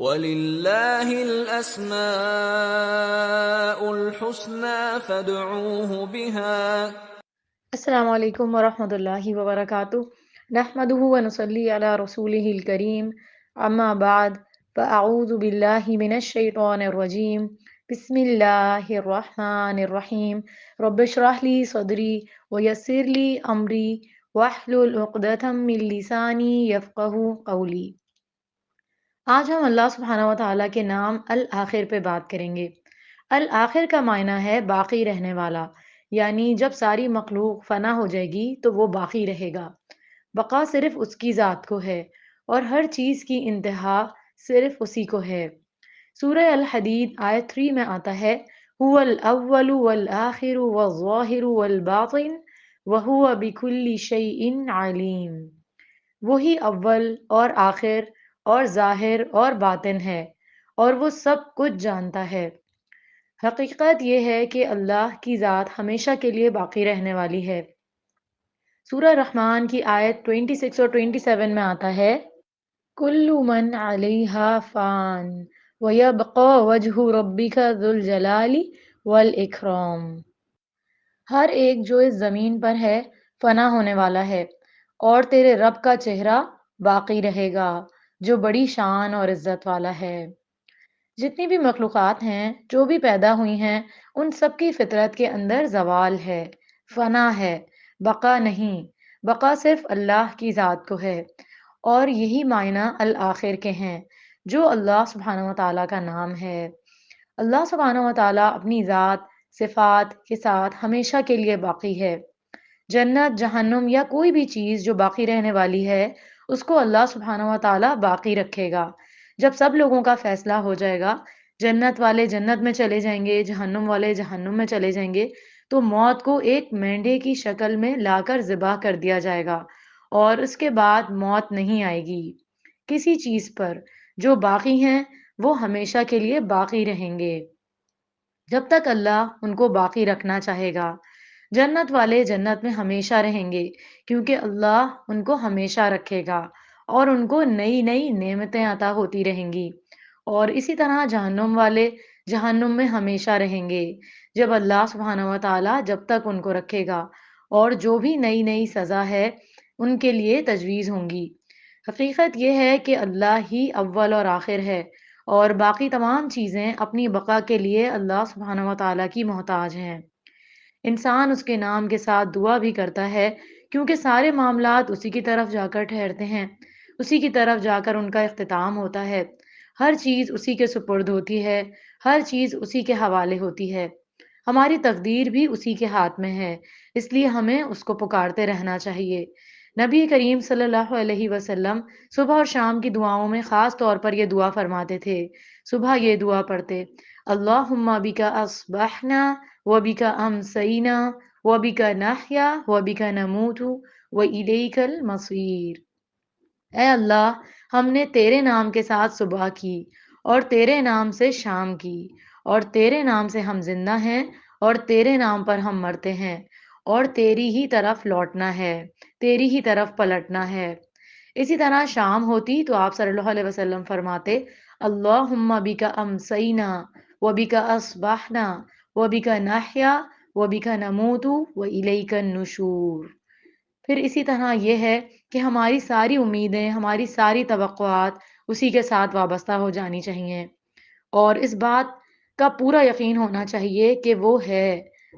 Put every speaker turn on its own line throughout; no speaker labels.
وَلِلَّهِ الْأَسْمَاءُ الْحُسْنَى فَادْعُوهُ بِهَا۔
السلام علیکم ورحمۃ اللہ وبرکاتہ۔ نحمده ونصلی علی رسولہ الکریم، اما بعد فاعوذ باللہ من الشیطان الرجیم، بسم اللہ الرحمن الرحیم۔ رب اشرح لی صدری ویسر لی امری واحلل عقدۃ من لسانی یفقہوا قولی۔ آج ہم اللہ سبحانہ و تعالیٰ کے نام الآخر پہ بات کریں گے۔ الآخر کا معنی ہے باقی رہنے والا، یعنی جب ساری مخلوق فنا ہو جائے گی تو وہ باقی رہے گا۔ بقا صرف اس کی ذات کو ہے اور ہر چیز کی انتہا صرف اسی کو ہے۔ سورہ الحدید آیت 3 میں آتا ہے هو الاول والآخر والظاہر والباطن وهو بكل شیء علیم۔ وہی اول اور آخر اور ظاہر اور باطن ہے اور وہ سب کچھ جانتا ہے۔ حقیقت یہ ہے کہ اللہ کی ذات ہمیشہ کے لیے باقی رہنے والی ہے۔ سورہ رحمان کی آیت 26 اور 27 میں آتا ہے کل من علیہا فان ویبقى وجہ ربک ذو الجلال والاکرام۔ ہر ایک جو اس زمین پر ہے فنا ہونے والا ہے اور تیرے رب کا چہرہ باقی رہے گا جو بڑی شان اور عزت والا ہے۔ جتنی بھی مخلوقات ہیں جو بھی پیدا ہوئی ہیں ان سب کی فطرت کے اندر زوال ہے، فنا ہے، بقا نہیں۔ بقا صرف اللہ کی ذات کو ہے اور یہی معنی الآخر کے ہیں جو اللہ سبحانہ و تعالیٰ کا نام ہے۔ اللہ سبحانہ و تعالیٰ اپنی ذات صفات کے ساتھ ہمیشہ کے لیے باقی ہے۔ جنت جہنم یا کوئی بھی چیز جو باقی رہنے والی ہے اس کو اللہ سبحانہ و تعالیٰ باقی رکھے گا۔ جب سب لوگوں کا فیصلہ ہو جائے گا، جنت والے جنت میں چلے جائیں گے، جہنم والے جہنم میں چلے جائیں گے، تو موت کو ایک مینڈے کی شکل میں لا کر ذبح کر دیا جائے گا اور اس کے بعد موت نہیں آئے گی کسی چیز پر۔ جو باقی ہیں وہ ہمیشہ کے لیے باقی رہیں گے جب تک اللہ ان کو باقی رکھنا چاہے گا۔ جنت والے جنت میں ہمیشہ رہیں گے کیونکہ اللہ ان کو ہمیشہ رکھے گا اور ان کو نئی نئی نعمتیں عطا ہوتی رہیں گی، اور اسی طرح جہنم والے جہنم میں ہمیشہ رہیں گے جب اللہ سبحانہ و تعالیٰ جب تک ان کو رکھے گا، اور جو بھی نئی نئی سزا ہے ان کے لیے تجویز ہوں گی۔ حقیقت یہ ہے کہ اللہ ہی اول اور آخر ہے اور باقی تمام چیزیں اپنی بقا کے لیے اللہ سبحانہ و تعالیٰ کی محتاج ہیں۔ انسان اس کے نام کے ساتھ دعا بھی کرتا ہے کیونکہ سارے معاملات اسی کی طرف جا کر ٹھہرتے ہیں، اسی کی طرف جا کر ان کا اختتام ہوتا ہے۔ ہر چیز اسی کے سپرد ہوتی ہے، ہر چیز اسی کے حوالے ہوتی ہے۔ ہماری تقدیر بھی اسی کے ہاتھ میں ہے، اس لیے ہمیں اس کو پکارتے رہنا چاہیے۔ نبی کریم صلی اللہ علیہ وسلم صبح اور شام کی دعاؤں میں خاص طور پر یہ دعا فرماتے تھے۔ صبح یہ دعا پڑھتے اللہم بک اصبحنا وبک امسینا وبک نحیا وبک نموت والیک المصیر۔ اے اللہ، ہم نے تیرے نام کے ساتھ صبح کی اور تیرے نام سے شام کی، اور تیرے نام سے ہم زندہ ہیں اور تیرے نام پر ہم مرتے ہیں، اور تیری ہی طرف لوٹنا ہے، تیری ہی طرف پلٹنا ہے۔ اسی طرح شام ہوتی تو آپ صلی اللہ علیہ وسلم فرماتے اللہم بک امسینا وبک اصبحنا وبک نحیا وبک نموت والیک النشور۔ پھر اسی طرح یہ ہے کہ ہماری ساری امیدیں، ہماری ساری توقعات اسی کے ساتھ وابستہ ہو جانی چاہیے، اور اس بات کا پورا یقین ہونا چاہیے کہ وہ ہے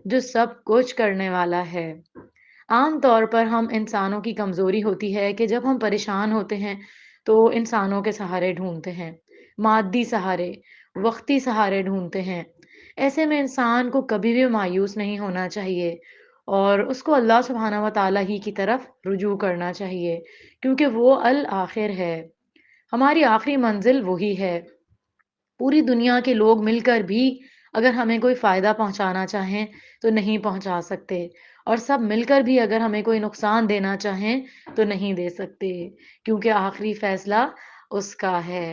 جو سب کچھ کرنے والا ہے۔ عام طور پر ہم انسانوں کی کمزوری ہوتی ہے کہ جب ہم پریشان ہوتے ہیں تو انسانوں کے سہارے ڈھونڈتے ہیں، مادی سہارے، وقتی سہارے ڈھونڈتے ہیں۔ ایسے میں انسان کو کبھی بھی مایوس نہیں ہونا چاہیے اور اس کو اللہ سبحانہ و تعالیٰ ہی کی طرف رجوع کرنا چاہیے کیونکہ وہ الآخر ہے، ہماری آخری منزل وہی ہے۔ پوری دنیا کے لوگ مل کر بھی اگر ہمیں کوئی فائدہ پہنچانا چاہیں تو نہیں پہنچا سکتے، اور سب مل کر بھی اگر ہمیں کوئی نقصان دینا چاہیں تو نہیں دے سکتے، کیونکہ آخری فیصلہ اس کا ہے۔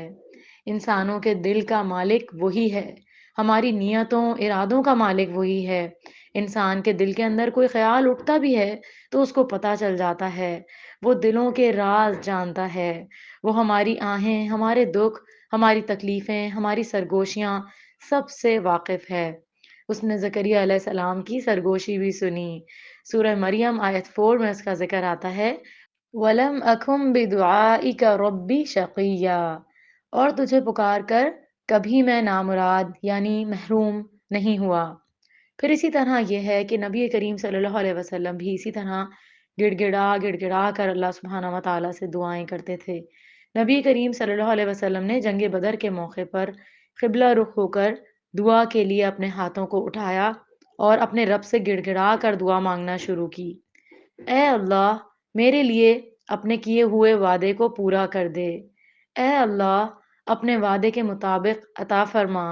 انسانوں کے دل کا مالک وہی ہے، ہماری نیتوں ارادوں کا مالک وہی ہے۔ انسان کے دل کے اندر کوئی خیال اٹھتا بھی ہے تو اس کو پتہ چل جاتا ہے، وہ دلوں کے راز جانتا ہے، وہ ہماری آہیں، ہمارے دکھ، ہماری تکلیفیں، ہماری سرگوشیاں سب سے واقف ہے۔ اس نے زکریا علیہ السلام کی سرگوشی بھی سنی۔ سورہ مریم آیت 4 میں اس کا ذکر آتا ہے، وَلَمْ أَكُنْ بِدُعَائِكَ رَبِّ شَقِيًّا، اور تجھے پکار کر کبھی میں نامراد یعنی محروم نہیں ہوا۔ پھر اسی طرح یہ ہے کہ نبی کریم صلی اللہ علیہ وسلم بھی اسی طرح گڑ گڑا کر اللہ سبحانہ و تعالیٰ سے دعائیں کرتے تھے۔ نبی کریم صلی اللہ علیہ وسلم نے جنگ بدر کے موقع پر قبلہ رخ ہو کر دعا کے لیے اپنے ہاتھوں کو اٹھایا اور اپنے رب سے گڑ گڑا کر دعا مانگنا شروع کی، اے اللہ میرے لیے اپنے کیے ہوئے وعدے کو پورا کر دے، اے اللہ اپنے وعدے کے مطابق عطا فرما،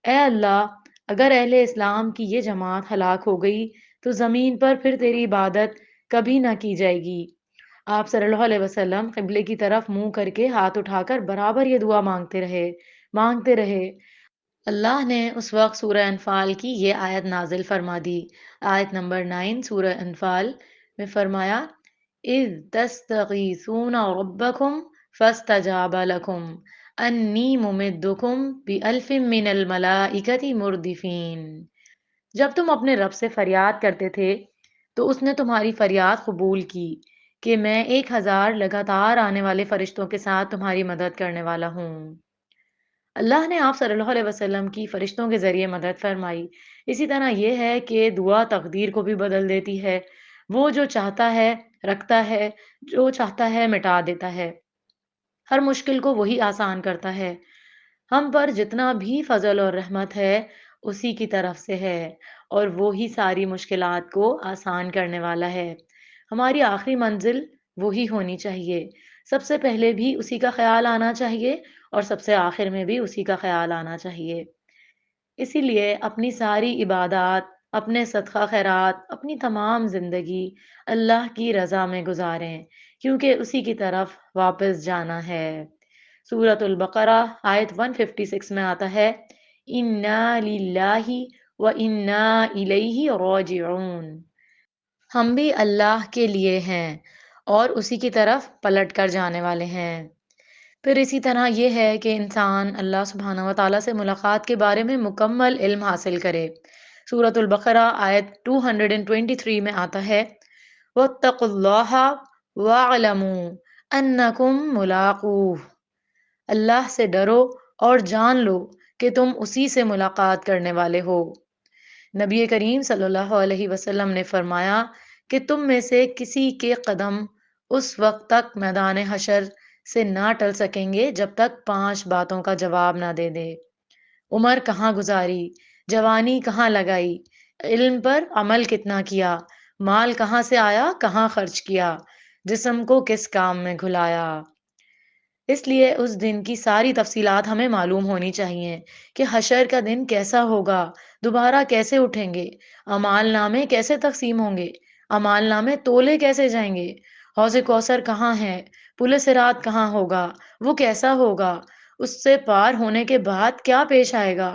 اے اللہ اگر اہل اسلام کی یہ جماعت ہلاک ہو گئی تو زمین پر پھر تیری عبادت کبھی نہ کی جائے گی۔ آپ صلی اللہ علیہ وسلم قبلے کی طرف منہ کر کے ہاتھ اٹھا کر برابر یہ دعا مانگتے رہے۔ اللہ نے اس وقت سورہ انفال کی یہ آیت نازل فرما دی۔ آیت نمبر 9 سورہ انفال میں فرمایا، اِذْ تَسْتَغِیثُونَ رَبَّکُمْ فَاسْتَجَابَ لَکُمْ انی ممدکم بِأَلْفٍ مِّنَ الْمَلَائِکَةِ مُرْدِفِینَ۔ جب تم اپنے رب سے فریاد کرتے تھے تو اس نے تمہاری فریاد قبول کی کہ میں 1000 لگاتار آنے والے فرشتوں کے ساتھ تمہاری مدد کرنے والا ہوں۔ اللہ نے آپ صلی اللہ علیہ وسلم کی فرشتوں کے ذریعے مدد فرمائی۔ اسی طرح یہ ہے کہ دعا تقدیر کو بھی بدل دیتی ہے۔ وہ جو چاہتا ہے رکھتا ہے، جو چاہتا ہے مٹا دیتا ہے، ہر مشکل کو وہی آسان کرتا ہے۔ ہم پر جتنا بھی فضل اور رحمت ہے اسی کی طرف سے ہے، اور وہی ساری مشکلات کو آسان کرنے والا ہے۔ ہماری آخری منزل وہی ہونی چاہیے، سب سے پہلے بھی اسی کا خیال آنا چاہیے اور سب سے آخر میں بھی اسی کا خیال آنا چاہیے۔ اسی لیے اپنی ساری عبادات، اپنے صدقہ خیرات، اپنی تمام زندگی اللہ کی رضا میں گزاریں، کیونکہ اسی کی طرف واپس جانا ہے۔ سورۃ البقرہ آیت 156 میں آتا ہے، اِنَّا لِلَّهِ وَإِنَّا إِلَيْهِ رَاجِعُونَ، ہم بھی اللہ کے لیے ہیں اور اسی کی طرف پلٹ کر جانے والے ہیں۔ پھر اسی طرح یہ ہے کہ انسان اللہ سبحانہ و تعالیٰ سے ملاقات کے بارے میں مکمل علم حاصل کرے۔ سورۃ البقرہ آیت 223 میں آتا ہے، وَاتَّقُوا اللَّهَ وَاعْلَمُوا أَنَّكُم مُّلَاقُوهُ، اللہ سے ڈرو اور جان لو کہ تم اسی سے ملاقات کرنے والے ہو۔ نبی کریم صلی اللہ علیہ وسلم نے فرمایا کہ تم میں سے کسی کے قدم اس وقت تک میدان حشر سے نہ ٹل سکیں گے جب تک 5 باتوں کا جواب نہ دے دے۔ عمر کہاں گزاری، جوانی کہاں لگائی، علم پر عمل کتنا کیا، مال کہاں سے آیا کہاں خرچ کیا، جسم کو کس کام میں گھلایا۔ اس لیے اس دن کی ساری تفصیلات ہمیں معلوم ہونی چاہیے کہ حشر کا دن کیسا ہوگا، دوبارہ کیسے اٹھیں گے، اعمال نامے کیسے تقسیم ہوں گے، اعمال نامے تولے کیسے جائیں گے، حوض کوثر کہاں ہے، پل صراط کہاں ہوگا، وہ کیسا ہوگا، اس سے پار ہونے کے بعد کیا پیش آئے گا،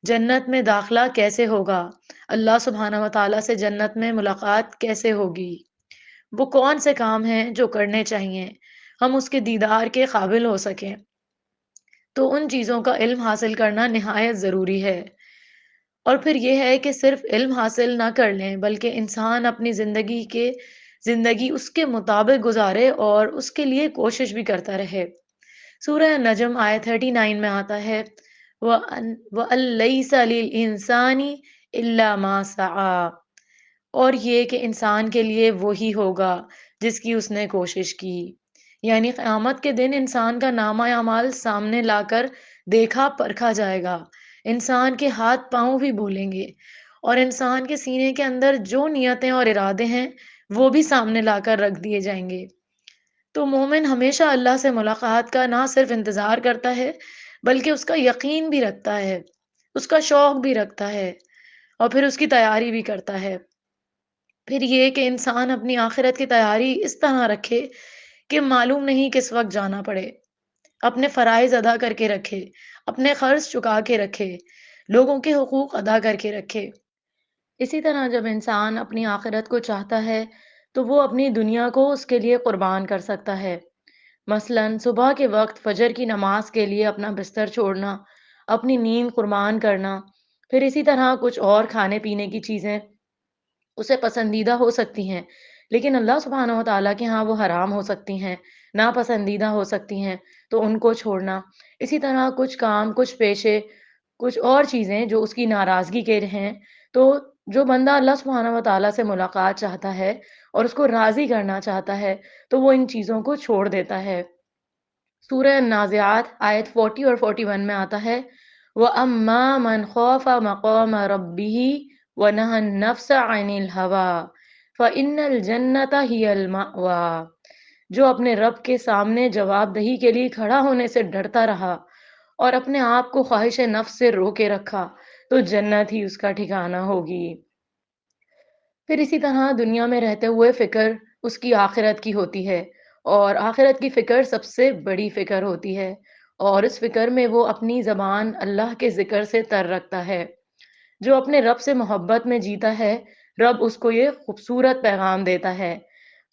جنت میں داخلہ کیسے ہوگا، اللہ سبحانہ و تعالیٰ سے جنت میں ملاقات کیسے ہوگی، وہ کون سے کام ہیں جو کرنے چاہیے ہم اس کے دیدار کے قابل ہو سکیں۔ تو ان چیزوں کا علم حاصل کرنا نہایت ضروری ہے۔ اور پھر یہ ہے کہ صرف علم حاصل نہ کر لیں بلکہ انسان اپنی زندگی اس کے مطابق گزارے اور اس کے لیے کوشش بھی کرتا رہے۔ سورہ نجم آیت 39 میں آتا ہے، وَأَن لَيْسَ لِلْإِنسَانِ إِلَّا مَا سَعَىٰ، اور یہ کہ انسان کے لیے وہی ہوگا جس کی اس نے کوشش کی۔ یعنی قیامت کے دن انسان کا نامہ اعمال سامنے لا کر دیکھا پرکھا جائے گا، انسان کے ہاتھ پاؤں بھی بولیں گے، اور انسان کے سینے کے اندر جو نیتیں اور ارادے ہیں وہ بھی سامنے لا کر رکھ دیے جائیں گے۔ تو مومن ہمیشہ اللہ سے ملاقات کا نہ صرف انتظار کرتا ہے بلکہ اس کا یقین بھی رکھتا ہے، اس کا شوق بھی رکھتا ہے، اور پھر اس کی تیاری بھی کرتا ہے۔ پھر یہ کہ انسان اپنی آخرت کی تیاری اس طرح رکھے کہ معلوم نہیں کس وقت جانا پڑے، اپنے فرائض ادا کر کے رکھے، اپنے قرض چکا کے رکھے، لوگوں کے حقوق ادا کر کے رکھے۔ اسی طرح جب انسان اپنی آخرت کو چاہتا ہے تو وہ اپنی دنیا کو اس کے لیے قربان کر سکتا ہے۔ مثلاً صبح کے وقت فجر کی نماز کے لیے اپنا بستر چھوڑنا، اپنی نیند قربان کرنا، پھر اسی طرح کچھ اور کھانے پینے کی چیزیں اسے پسندیدہ ہو سکتی ہیں، لیکن اللہ سبحانہ و تعالیٰ کے ہاں وہ حرام ہو سکتی ہیں، ناپسندیدہ ہو سکتی ہیں، تو ان کو چھوڑنا۔ اسی طرح کچھ کام، کچھ پیشے، کچھ اور چیزیں جو اس کی ناراضگی کے ہیں، تو جو بندہ اللہ سبحانہ و تعالیٰ سے ملاقات چاہتا ہے اور اس کو راضی کرنا چاہتا ہے، تو وہ ان چیزوں کو چھوڑ دیتا ہے۔ سورہ النازعات آیت 40 اور 41 میں آتا ہے وَأَمَّا مَنْ خَافَ مَقَامَ رَبِّهِ وَنَهَى النَّفْسَ عَنِ الْهَوَىٰ فَإِنَّ الْجَنَّةَ هِيَ الْمَأْوَىٰ۔ جو اپنے رب کے سامنے جواب دہی کے لیے کھڑا ہونے سے ڈرتا رہا اور اپنے آپ کو خواہش نفس سے روکے رکھا، تو جنت ہی اس کا ٹھکانہ ہوگی۔ پھر اسی طرح دنیا میں رہتے ہوئے فکر اس کی آخرت کی ہوتی ہے، اور آخرت کی فکر سب سے بڑی فکر ہوتی ہے، اور اس فکر میں وہ اپنی زبان اللہ کے ذکر سے تر رکھتا ہے۔ جو اپنے رب سے محبت میں جیتا ہے، رب اس کو یہ خوبصورت پیغام دیتا ہے۔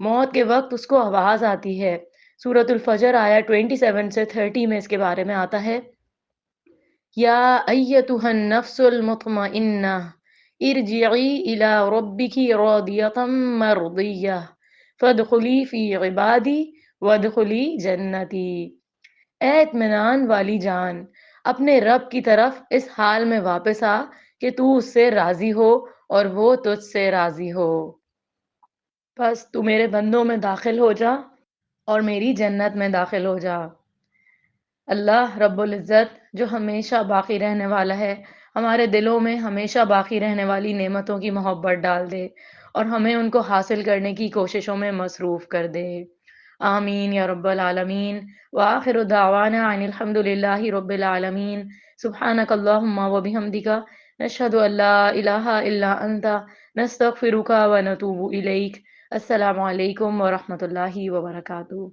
موت کے وقت اس کو آواز آتی ہے۔ سورۃ الفجر آیا 27 سے 30 میں اس کے بارے میں آتا ہے یا ایتها النفس المطمئنہ ارجعی الی ربک راضیۃ مرضیہ فادخلی فی عبادی وادخلی جنتی۔ اے اطمینان والی جان، اپنے رب کی طرف اس حال میں واپس آ کہ تو اس سے راضی ہو اور وہ تجھ سے راضی ہو۔ بس تو میرے بندوں میں داخل ہو جا اور میری جنت میں داخل ہو جا۔ اللہ رب العزت جو ہمیشہ باقی رہنے والا ہے، ہمارے دلوں میں ہمیشہ باقی رہنے والی نعمتوں کی محبت ڈال دے اور ہمیں ان کو حاصل کرنے کی کوششوں میں مصروف کر دے۔ آمین یا رب العالمین۔ وآخر دعوانا ان الحمد للہ رب العالمین۔ سبحانک اللہم و بحمدک، نشہد ان لا الہ الا انت، نستغفرک و نتوب الیک۔ السلام علیکم ورحمۃ اللہ وبرکاتہ۔